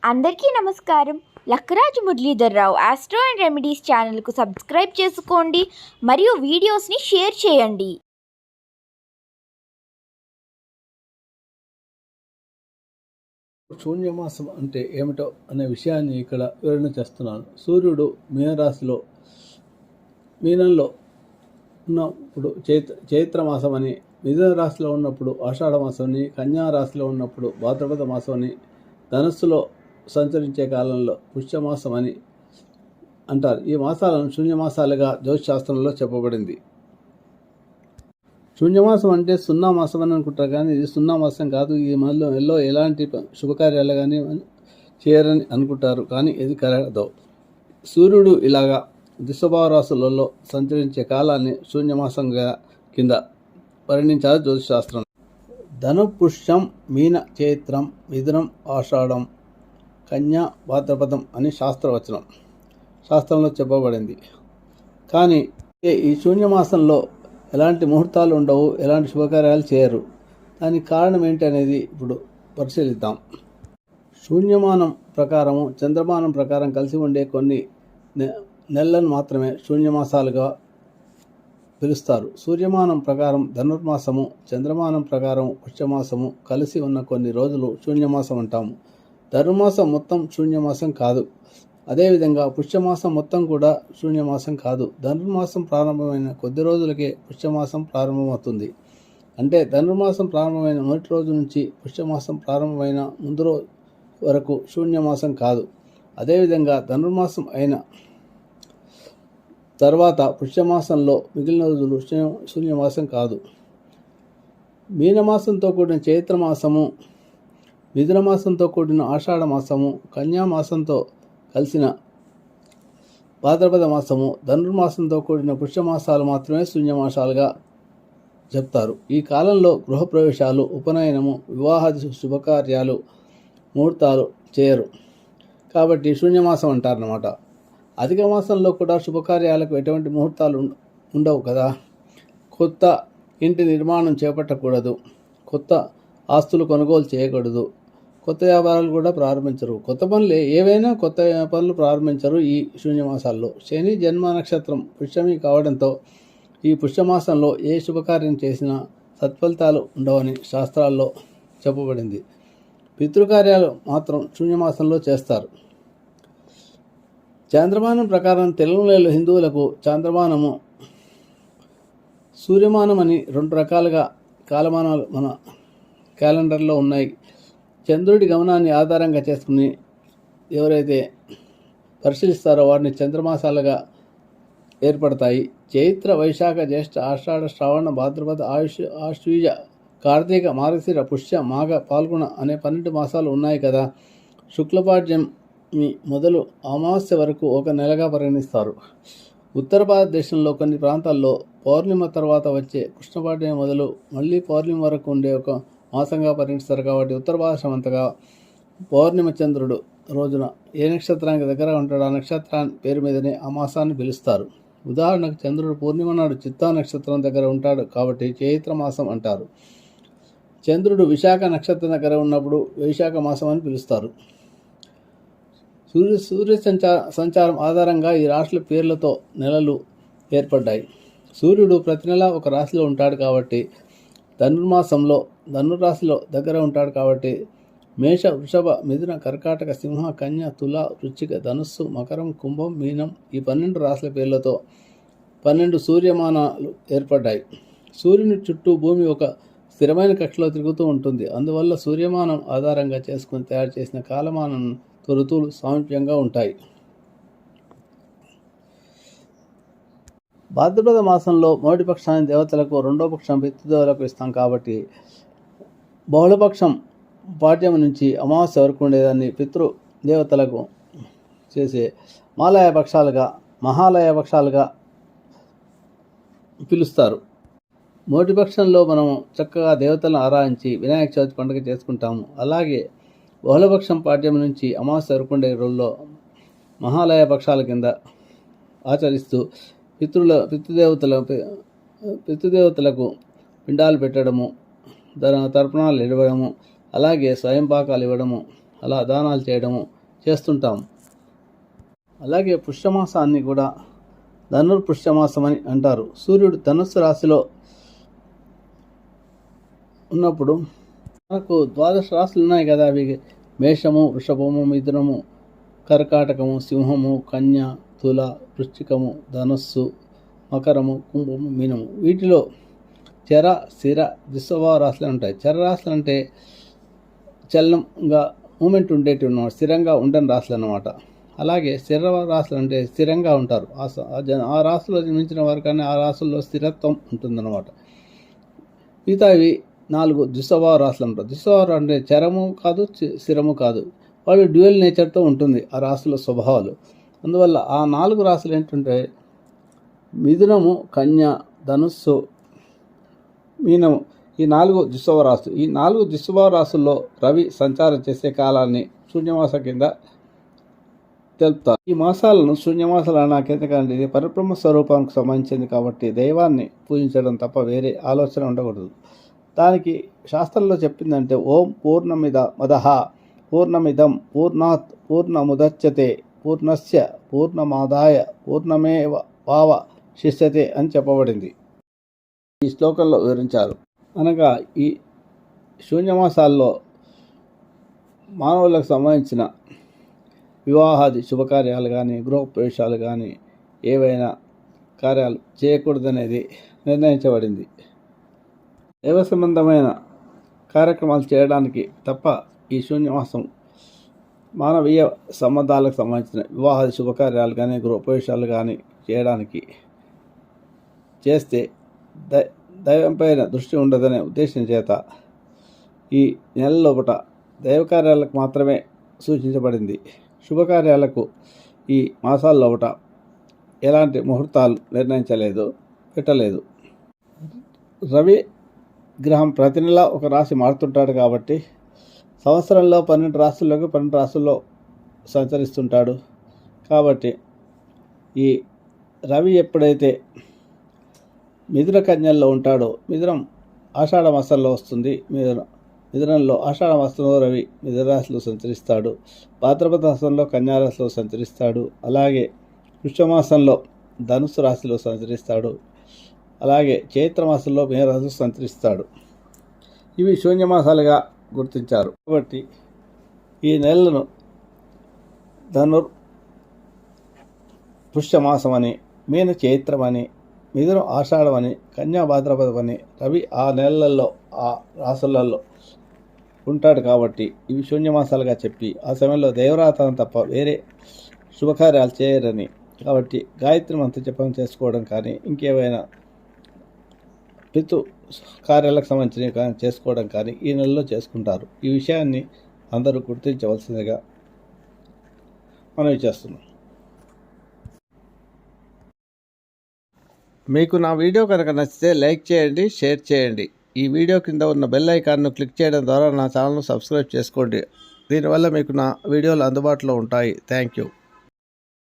అందరికీ నమస్కారం. Lakkaraju Muralidhar Rao astro and remedies ఛానల్కు సబ్స్క్రైబ్ చేసుకోండి మరియు వీడియోస్ని షేర్ చేయండి. శూన్యమాసం అంటే ఏమిటో అనే విషయాన్ని ఇక్కడ వివరణ చేస్తున్నాను. సూర్యుడు మీనంలో ఉన్నప్పుడు చైత్రమాసం అని, మిథున రాశిలో ఉన్నప్పుడు ఆషాఢ మాసం అని, కన్యా రాశిలో ఉన్నప్పుడు భాద్రపద మాసం అని, ధనస్సులో సంచరించే కాలంలో పుష్యమాసం అని అంటారు. ఈ మాసాలను శూన్యమాసాలుగా జ్యోతిశాస్త్రంలో చెప్పబడింది. శూన్యమాసం అంటే సున్నా మాసం అని అనుకుంటారు, కానీ ఇది సున్నా మాసం కాదు. ఈ నెలలో ఎలాంటి శుభకార్యాలు కానీ చేయరని అనుకుంటారు, కానీ ఇది కలగదు. సూర్యుడు ఇలాగా దిశభావ రాశులలో సంచరించే కాలాన్ని శూన్యమాసంగా కింద పరిగణించారు జ్యోతిశాస్త్రం. ధనుపుష్యం, మీన చైత్రం, మిథునం ఆషాఢం, కన్యా భాద్రపదం అని శాస్త్రంలో చెప్పబడింది. కానీ ఈ శూన్యమాసంలో ఎలాంటి ముహూర్తాలు ఉండవు, ఎలాంటి శుభకార్యాలు చేయరు. దానికి కారణం ఏంటి అనేది ఇప్పుడు పరిశీలిద్దాం. శూన్యమానం ప్రకారము, చంద్రమానం ప్రకారం కలిసి ఉండే కొన్ని నెలలను మాత్రమే శూన్యమాసాలుగా పిలుస్తారు. సూర్యమానం ప్రకారం ధనుర్మాసము, చంద్రమానం ప్రకారం పుష్యమాసము కలిసి ఉన్న కొన్ని రోజులు శూన్యమాసం అంటాము. ధనుర్మాసం మొత్తం శూన్యమాసం కాదు. అదేవిధంగా పుష్యమాసం మొత్తం కూడా శూన్యమాసం కాదు. ధనుర్మాసం ప్రారంభమైన కొద్ది రోజులకే పుష్యమాసం ప్రారంభమవుతుంది. అంటే ధనుర్మాసం ప్రారంభమైన మొదటి రోజు నుంచి పుష్యమాసం ప్రారంభమైన ముందు రోజు వరకు శూన్యమాసం కాదు. అదేవిధంగా ధనుర్మాసం అయిన తర్వాత పుష్యమాసంలో మిగిలిన రోజులు శూన్యమాసం కాదు. మీనమాసంతో కూడిన చైత్రమాసము, మిథున మాసంతో కూడిన ఆషాఢ మాసము, కన్యామాసంతో కలిసిన భాద్రపద మాసము, ధనుర్మాసంతో కూడిన పుష్యమాసాలు మాత్రమే శూన్యమాసాలుగా చెప్తారు. ఈ కాలంలో గృహప్రవేశాలు, ఉపనయనము, వివాహాది శుభకార్యాలు, ముహూర్తాలు చేయరు, కాబట్టి శూన్యమాసం అంటారన్నమాట. అధిక మాసంలో కూడా శుభకార్యాలకు ఎటువంటి ముహూర్తాలు ఉండవు కదా. కొత్త ఇంటి నిర్మాణం చేపట్టకూడదు, కొత్త ఆస్తులు కొనుగోలు చేయకూడదు, కొత్త వ్యాపారాలు కూడా ప్రారంభించరు. కొత్త పనులు ప్రారంభించరు ఈ శూన్యమాసాల్లో. శని జన్మ నక్షత్రం పుష్యమి కావడంతో ఈ పుష్యమాసంలో ఏ శుభకార్యం చేసినా సత్ఫలితాలు ఉండవని శాస్త్రాల్లో చెప్పబడింది. పితృకార్యాలు మాత్రం శూన్యమాసంలో చేస్తారు. చాంద్రమానం ప్రకారం తెలుగు నెలలు హిందువులకు చాంద్రమానము, సూర్యమానం అని రెండు రకాలుగా కాలమానాలు మన క్యాలెండర్లో ఉన్నాయి. చంద్రుడి గమనాన్ని ఆధారంగా చేసుకుని ఎవరైతే పరిశీలిస్తారో వాటిని చంద్రమాసాలుగా ఏర్పడతాయి. చైత్ర, వైశాఖ, జ్యేష్ఠ, ఆషాఢ, శ్రావణ, భాద్రపద, ఆశ్వీజ, కార్తీక, మార్గశిర, పుష్య, మాఘ, పాల్గొన అనే 12 మాసాలు ఉన్నాయి కదా. శుక్లపాడ్యం మొదలు అమావాస్య వరకు ఒక నెలగా పరిగణిస్తారు. ఉత్తర భారతదేశంలో కొన్ని ప్రాంతాల్లో పౌర్ణిమ తర్వాత వచ్చే కృష్ణపాడ్యం మొదలు మళ్ళీ పౌర్ణిమ వరకు ఉండే ఒక మాసంగా పరిగణిస్తారు. కాబట్టి ఉత్తర భారతమంతగా పౌర్ణిమ చంద్రుడు రోజున ఏ నక్షత్రానికి దగ్గర ఉంటాడో ఆ నక్షత్రాన్ని పేరు మీదనే ఆ మాసాన్ని పిలుస్తారు. ఉదాహరణకు చంద్రుడు పూర్ణిమ నాడు చిత్తా నక్షత్రం దగ్గర ఉంటాడు కాబట్టి చైత్ర మాసం అంటారు. చంద్రుడు విశాఖ నక్షత్రం దగ్గర ఉన్నప్పుడు వైశాఖ మాసం అని పిలుస్తారు. సూర్య సంచారం ఆధారంగా ఈ రాశుల పేర్లతో నెలలు ఏర్పడ్డాయి. సూర్యుడు ప్రతి నెల ఒక రాశిలో ఉంటాడు కాబట్టి ధనుర్రాశిలో దగ్గర ఉంటాడు కాబట్టి మేష, వృషభ, మిథున, కర్కాటక, సింహ, కన్య, తుల, వృశ్చిక, ధనుస్సు, మకరం, కుంభం, మీనం ఈ 12 రాశుల పేర్లతో 12 సూర్యమానాలు ఏర్పడ్డాయి. సూర్యుని చుట్టూ భూమి ఒక స్థిరమైన కక్షలో తిరుగుతూ ఉంటుంది. అందువల్ల సూర్యమానం ఆధారంగా చేసుకుని తయారు చేసిన కాలమానం ఋతువులు సామీప్యంగా ఉంటాయి. భాద్రపద మాసంలో మొదటి పక్షాన్ని దేవతలకు, రెండో పక్షం పితృదేవతలకు ఇస్తాం కాబట్టి బహుళపక్షం పాడ్యం నుంచి అమావాస్య వరకు ఉండేదాన్ని పితృదేవతలకు చేసే మహాలయ పక్షాలుగా పిలుస్తారు. మొదటి పక్షంలో మనం చక్కగా దేవతలను ఆరాధించి వినాయక చవితి పండుగ చేసుకుంటాము. అలాగే బహుళపక్షం పాడ్యం నుంచి అమావాస్య వరకు ఉండే రోజుల్లో మహాలయ పక్షాల కింద ఆచరిస్తూ పితృదేవతలకు పిండాలు పెట్టడము, తర్పణాలు ఇవ్వడము, అలాగే స్వయం పాకాలు ఇవ్వడము, అలా దానాలు చేయడము చేస్తుంటాం. అలాగే పుష్యమాసాన్ని కూడా ధనుర్పుష్యమాసం అని అంటారు. సూర్యుడు ధనుస్సు రాశిలో ఉన్నప్పుడు మనకు 12 రాశులు ఉన్నాయి కదా, అవి మేషము, వృషభము, మిథునము, కర్కాటకము, సింహము, కన్య, తుల, వృశ్చికము, ధనుస్సు, మకరము, కుంభము, మీనము. వీటిలో చర, స్థిర, దిశవ రాశులు ఉంటాయి. చర రాశులు అంటే చలనంగా మూమెంట్ ఉండేటివి అన్నమాట, స్థిరంగా ఉండని రాశులు అన్నమాట. అలాగే స్థిర రాశులు అంటే స్థిరంగా ఉంటారు. ఆ రాశిలో జన్మించిన వారు కానీ ఆ రాశుల్లో స్థిరత్వం ఉంటుందన్నమాట. మిగతా ఇవి 4 దుస్వభావ రాశులు అంటారు. దుస్వభావం అంటే చరము కాదు, స్థిరము కాదు, వాళ్ళు డ్యూయల్ నేచర్తో ఉంటుంది ఆ రాశుల స్వభావాలు. అందువల్ల ఆ 4 రాశులు ఏంటంటే మిథునము, కన్య, ధనుస్సు, మీనము, ఈ 4 దుస్వభావ రాశులు. ఈ 4 దుస్వభావ రాశుల్లో రవి సంచారం చేసే కాలాన్ని శూన్యమాసం కింద తెలుపుతారు. ఈ మాసాలను శూన్యమాసాలు నాకెందుకంటే ఇది పరబ్రహ్మ స్వరూపానికి సంబంధించింది కాబట్టి దైవాన్ని పూజించడం తప్ప వేరే ఆలోచన ఉండకూడదు. దానికి శాస్త్రంలో చెప్పిందంటే ఓం పూర్ణమిదః పూర్ణమిదం పూర్ణాత్ పూర్ణముదచ్యతే పూర్ణస్య పూర్ణమాదాయ పూర్ణమేవావశిష్యతే అని చెప్పబడింది. ఈ శ్లోకంలో వివరించారు. అనగా ఈ శూన్యమాసాల్లో మానవులకు సంబంధించిన వివాహాది శుభకార్యాలు కానీ గృహప్రవేశాలు కానీ ఏవైనా కార్యాలు చేయకూడదనేది నిర్ణయించబడింది. దైవ సంబంధమైన కార్యక్రమాలు చేయడానికి తప్ప ఈ శూన్యమాసం మానవీయ సంబంధాలకు సంబంధించిన వివాహాది శుభకార్యాలు కానీ గృహప్రవేశాలు కానీ చేయడానికి చేస్తే దైవంపైన దృష్టి ఉండదనే ఉద్దేశం చేత ఈ నెల లోపల దైవ కార్యాలకు మాత్రమే సూచించబడింది. శుభకార్యాలకు ఈ మాసాల లోపల ఎలాంటి ముహూర్తాలు పెట్టలేదు. రవి గ్రహం ప్రతి నెల ఒక రాశి మారుతుంటాడు కాబట్టి సంవత్సరంలో 12 రాశుల్లోకి 12 రాశుల్లో సంచరిస్తుంటాడు. కాబట్టి ఈ రవి ఎప్పుడైతే మిథున కన్యల్లో ఉంటాడో, మిథునం ఆషాఢ మాసంలో వస్తుంది, మిథునంలో ఆషాఢ మాసంలో రవి మిథున రాశిలో సంచరిస్తాడు, భాద్రపద మాసంలో కన్యా రాశిలో సంచరిస్తాడు, అలాగే పుష్యమాసంలో ధనుస్సు రాశిలో సంచరిస్తాడు, అలాగే చైత్రమాసంలో మేనరాశిలో సంచరిస్తాడు. ఇవి శూన్యమాసాలుగా గుర్తించారు. కాబట్టి ఈ నెలలను పుష్యమాసమని, మీన చైత్రమని, మిథునం ఆషాఢమని, కన్యా భాద్రపదమని, రవి ఆ నెలలలో ఆ రాశులలో ఉంటాడు కాబట్టి ఇవి శూన్యమాసాలుగా చెప్పి ఆ సమయంలో దైవరాతనం తప్ప వేరే శుభకార్యాలు చేయరని, కాబట్టి గాయత్రి మంత్ర జపం చేసుకోవడం కానీ ఇంకేమైనా పితృ కార్యాలకు సంబంధించినవి కానీ చేసుకోవడం కానీ ఈ నెలలో చేసుకుంటారు. ఈ విషయాన్ని అందరూ గుర్తించవలసిందిగా మనవి చేస్తున్నాం. మీకు నా వీడియో కనుక నచ్చితే లైక్ చేయండి, షేర్ చేయండి. ఈ వీడియో కింద ఉన్న బెల్ ఐకాన్ను క్లిక్ చేయడం ద్వారా నా ఛానల్ను సబ్స్క్రైబ్ చేసుకోండి. దీనివల్ల మీకు నా వీడియోలు అందుబాటులో ఉంటాయి. Thank you.